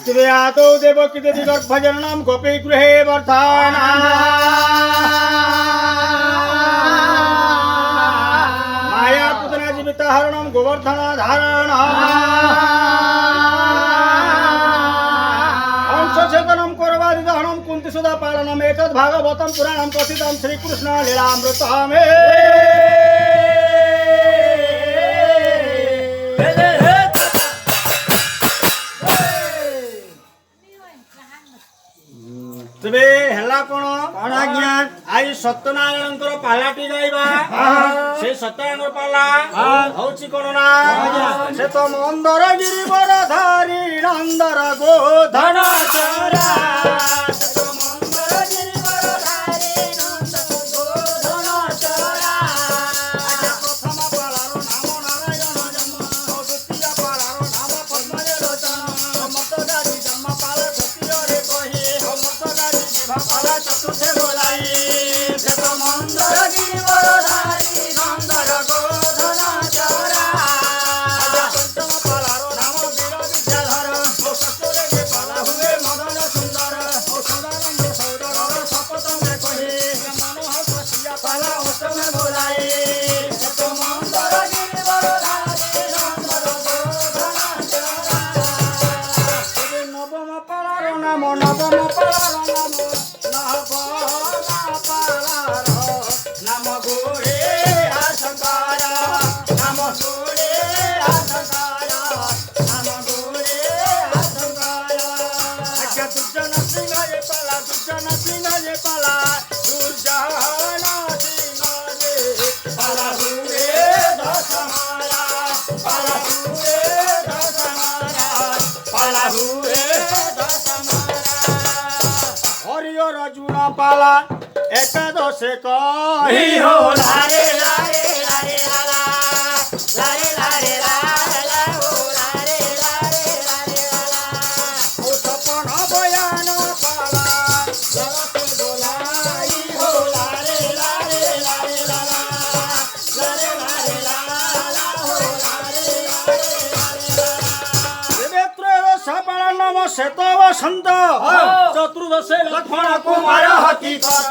तेरे आदौ देवकी देवी गर्भजननं गोपी गृहे वर्धना माया पुतना जीवित हरणं गोवर्धन धारण अंश चेतनं करवादि दहनं कुंती सुधा पालनम् एतद् भागवतं पुराणं कथितं श्रीकृष्ण लीलामृतमे तेरे हेला कोन कोन आज्ञा आई सत्यनारायण पालाटी गाइबा से सत्यनारायण पाला होची कोन ना से तो मंदर गिरिवर धारी नंदर गोधन चरा से तो मंदर गिरिवर धारी नंदर गोधन चरा प्रथम पालारो नाम नारायण जन्म द्वितीय पालारो नाम पद्मलोचन मर्तगारी जन्म पाल सत्य रे कहि पाला चतुर्थे बोलाई से तो मंदर गिरिवर धारी नंदर गोधन चरा पंचम पालारो नाम वीर विद्याधर ससुरे के पाला हुए मदन सुंदर सदानंद सौदर शपथ में कहे मनोहर बसिया पाला उत्तम बोलाई से तो मंदर गिरिवर धारी नंदर गोधन चरा नवम पालारो नाम नवम पालारो नाम नम गोरे आसकार नम गोरे आसकार नम गोरे आसकार अच्छा दुर्जन सिंह ये पाला दुर्जन सिंह ये पाला दुर्जन सिंह रे पाला हुए दस मारा पाला हुए दस मारा पाला हुए दस मारा हरियो रजुना पाला एकादशे कही हो लारे लारे लारे लाला लारे लारे लाला हो लारे लारे लारे लाला ओ सपन बयान पाला जगत बोलाई हो लारे लारे लारे लाला लारे लारे लाला हो लारे लारे लारे त्रयोदश पाला नम श्वेत वसंत चतुर्दशे लक्ष्मण कुमार हकीकत